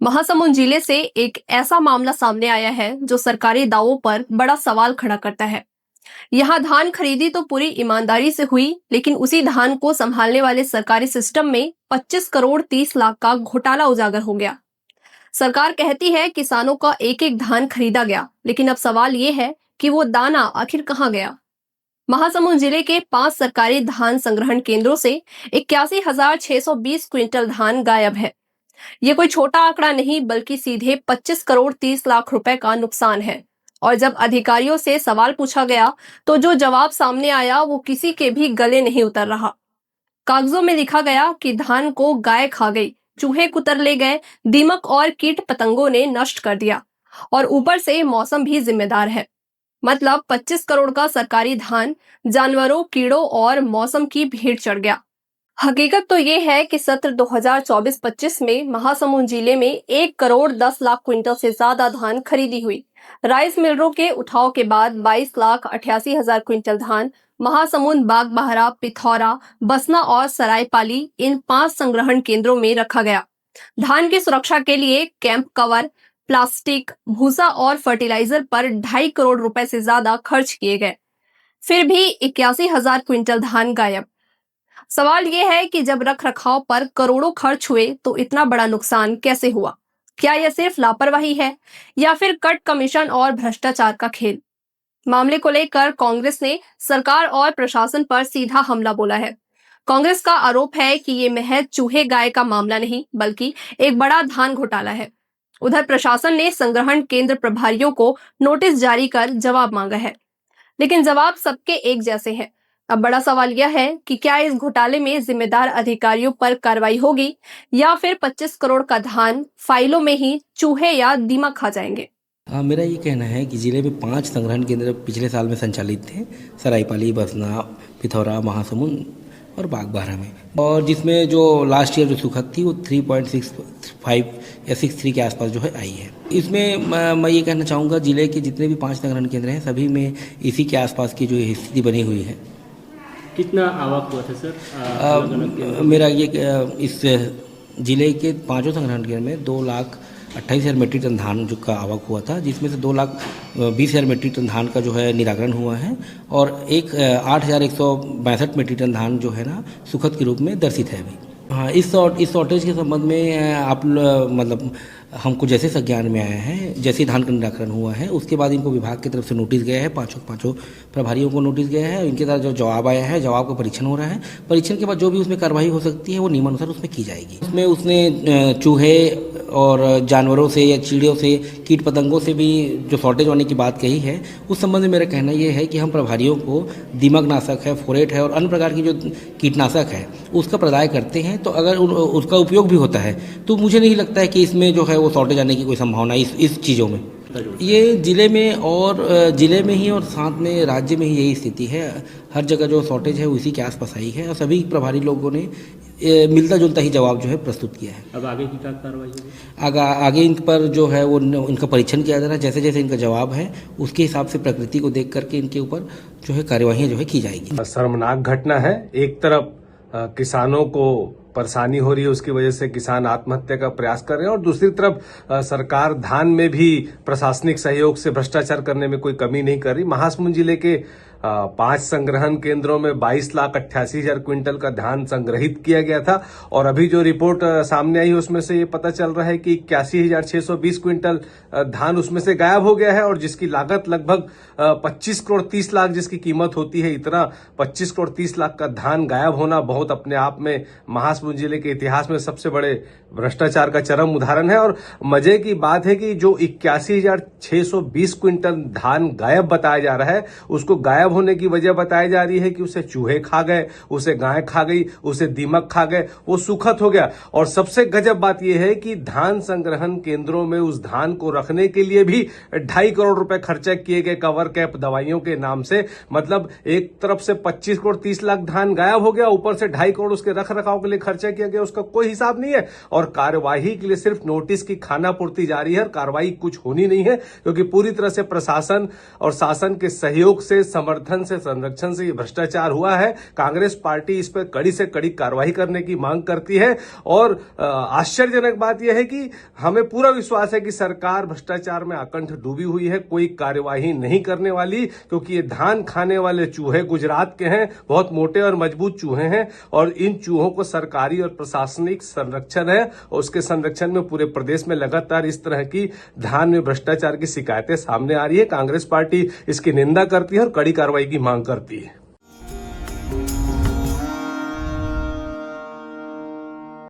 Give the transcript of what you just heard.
महासमुंद जिले से एक ऐसा मामला सामने आया है जो सरकारी दावों पर बड़ा सवाल खड़ा करता है। यहाँ धान खरीदी तो पूरी ईमानदारी से हुई, लेकिन उसी धान को संभालने वाले सरकारी सिस्टम में 25 करोड़ 30 लाख का घोटाला उजागर हो गया। सरकार कहती है किसानों का एक एक धान खरीदा गया, लेकिन अब सवाल ये है कि वो दाना आखिर कहाँ गया। महासमुंद जिले के 5 सरकारी धान संग्रहण केंद्रों से 81,620 क्विंटल धान गायब है। ये कोई छोटा आंकड़ा नहीं, बल्कि सीधे 25 करोड़ 30 लाख रुपए का नुकसान है। और जब अधिकारियों से सवाल पूछा गया तो जो जवाब सामने आया वो किसी के भी गले नहीं उतर रहा। कागजों में लिखा गया कि धान को गाय खा गई, चूहे कुतर ले गए, दीमक और कीट पतंगों ने नष्ट कर दिया, और ऊपर से मौसम भी जिम्मेदार है। मतलब 25 करोड़ का सरकारी धान जानवरों, कीड़ों और मौसम की भीड़ चढ़ गया। हकीकत तो ये है कि सत्र 2024-25 में महासमुंद जिले में 1 करोड़ 10 लाख क्विंटल से ज्यादा धान खरीदी हुई। राइस मिलरों के उठाव के बाद 22,88,000 क्विंटल धान महासमुंद, बागबाहरा, पिथौरा, बसना और सरायपाली इन 5 संग्रहण केंद्रों में रखा गया। धान की सुरक्षा के लिए कैंप कवर, प्लास्टिक, भूसा और फर्टिलाइजर पर 2.5 करोड़ रुपए से ज्यादा खर्च किए गए। फिर भी 81,000 क्विंटल धान गायब। सवाल यह है कि जब रख रखाव पर करोड़ों खर्च हुए तो इतना बड़ा नुकसान कैसे हुआ? क्या यह सिर्फ लापरवाही है या फिर कट कमीशन और भ्रष्टाचार का खेल? मामले को लेकर कांग्रेस ने सरकार और प्रशासन पर सीधा हमला बोला है। कांग्रेस का आरोप है कि ये महज चूहे गाय का मामला नहीं, बल्कि एक बड़ा धान घोटाला है। उधर प्रशासन ने संग्रहण केंद्र प्रभारियों को नोटिस जारी कर जवाब मांगा है, लेकिन जवाब सबके एक जैसे हैं। अब बड़ा सवाल यह है कि क्या इस घोटाले में जिम्मेदार अधिकारियों पर कार्रवाई होगी या फिर 25 करोड़ का धान फाइलों में ही चूहे या दीमक खा जाएंगे। मेरा ये कहना है कि ज़िले में 5 संग्रहण केंद्र पिछले साल में संचालित थे, सरायपाली, बसना, पिथौरा, महासमुंद और बागबाहरा में, और जिसमें जो लास्ट ईयर जो सुखद थी वो 3.65 या 63 के आसपास जो है आई है। इसमें मैं ये कहना चाहूँगा ज़िले के जितने भी 5 संग्रहण केंद्र हैं सभी में इसी के आसपास की जो स्थिति बनी हुई है। कितना आवक हुआ था सर? मेरा ये इस ज़िले के 5 संग्रहण केंद्र में 2,28,000 मीट्रिक टन धान जो का आवक हुआ था, जिसमें से 2,20,000 मीट्रिक टन धान का जो है निराकरण हुआ है, और 8,162 मीट्रिक टन धान जो है ना सुखद के रूप में दर्शित है अभी। हाँ, इस शॉर्टेज के संबंध में आप मतलब हमको जैसे संज्ञान में आया है, जैसे धान का निराकरण हुआ है उसके बाद इनको विभाग की तरफ से नोटिस गया है, पाँचों प्रभारियों को नोटिस गया है। इनके द्वारा जो जवाब आया है, जवाब का परीक्षण हो रहा है। परीक्षण के बाद जो भी उसमें कार्रवाई हो सकती है वो नियमानुसार उसमें की जाएगी। उसमें उसने चूहे और जानवरों से या चिड़ियों से, कीट पतंगों से भी जो शॉर्टेज होने की बात कही है, उस संबंध में मेरा कहना ये है कि हम प्रभारियों को दीमक नाशक है, फोरेट है और अन्य प्रकार की जो कीटनाशक है उसका प्रदाय करते हैं। तो अगर उसका उपयोग भी होता है तो मुझे नहीं लगता है कि इसमें जो है वो शॉर्टेज आने की कोई संभावना इस चीज़ों में। ये ज़िले में और ज़िले में ही और साथ में राज्य में ही यही स्थिति है। हर जगह जो शॉर्टेज है वो इसी के आसपास आई है और सभी प्रभारी लोगों ने मिलता जुलता ही जवाब जो है प्रस्तुत किया है। अब आगे की क्या कार्रवाई होगी? आगे इन पर जो है वो इनका परीक्षण किया जा रहा है। जैसे जैसे इनका जवाब है उसके हिसाब से प्रकृति को देख करके इनके ऊपर जो है कार्यवाही जो है की जाएगी। शर्मनाक घटना है। एक तरफ किसानों को परेशानी हो रही है, उसकी वजह से किसान आत्महत्या का प्रयास कर रहे हैं, और दूसरी तरफ सरकार धान में भी प्रशासनिक सहयोग से भ्रष्टाचार करने में कोई कमी नहीं कर रही। महासमुंद जिले के 5 संग्रहण केंद्रों में 22,88,000 क्विंटल का धान संग्रहित किया गया था, और अभी जो रिपोर्ट सामने आई उसमें से ये पता चल रहा है कि 81,620 क्विंटल धान उसमें से गायब हो गया है, और जिसकी लागत लगभग 25 करोड़ 30 लाख जिसकी कीमत होती है। इतना 25 करोड़ 30 लाख का धान गायब होना बहुत अपने आप में महासमुंद जिले के इतिहास में सबसे बड़े भ्रष्टाचार का चरम उदाहरण है। और मजे की बात है कि जो 81,620 क्विंटल धान गायब बताया जा रहा है, उसको गायब होने की वजह बताई जा रही है कि उसे चूहे खा गए, उसे गाय खा गई, उसे दीमक खा गए, वो सुखद हो गया। और सबसे गजब बात यह है कि धान संग्रहण केंद्रों में उस धान को रखने के लिए भी 2.5 करोड़ रुपए खर्चा किए गए, कवर कैप दवाइयों के नाम से। मतलब एक तरफ से 25 करोड़ 30 लाख धान गायब हो गया, ऊपर से 2.5 करोड़ उसके रख रखाव के लिए खर्चा किया गया, उसका कोई हिसाब नहीं है। और कार्यवाही के लिए सिर्फ नोटिस की खानापूर्ति जारी है, कार्रवाई कुछ होनी नहीं है, क्योंकि पूरी तरह से प्रशासन और शासन के सहयोग से समर्थन संवर्धन से, संरक्षण से ये भ्रष्टाचार हुआ है। कांग्रेस पार्टी इस पर कड़ी से कड़ी कार्रवाई करने की मांग करती है और आश्चर्यजनक बात यह है कि हमें पूरा विश्वास है कि सरकार भ्रष्टाचार में अकंठ डूबी हुई है, कोई कार्यवाही नहीं करने वाली, क्योंकि ये धान खाने वाले चूहे गुजरात के हैं, बहुत मोटे और मजबूत चूहे हैं और इन चूहों को सरकारी और प्रशासनिक संरक्षण है और उसके संरक्षण में पूरे प्रदेश में लगातार इस तरह की धान में भ्रष्टाचार की शिकायतें सामने आ रही है। कांग्रेस पार्टी इसकी निंदा करती है और कड़ी कार्रवाई की मांग करती है।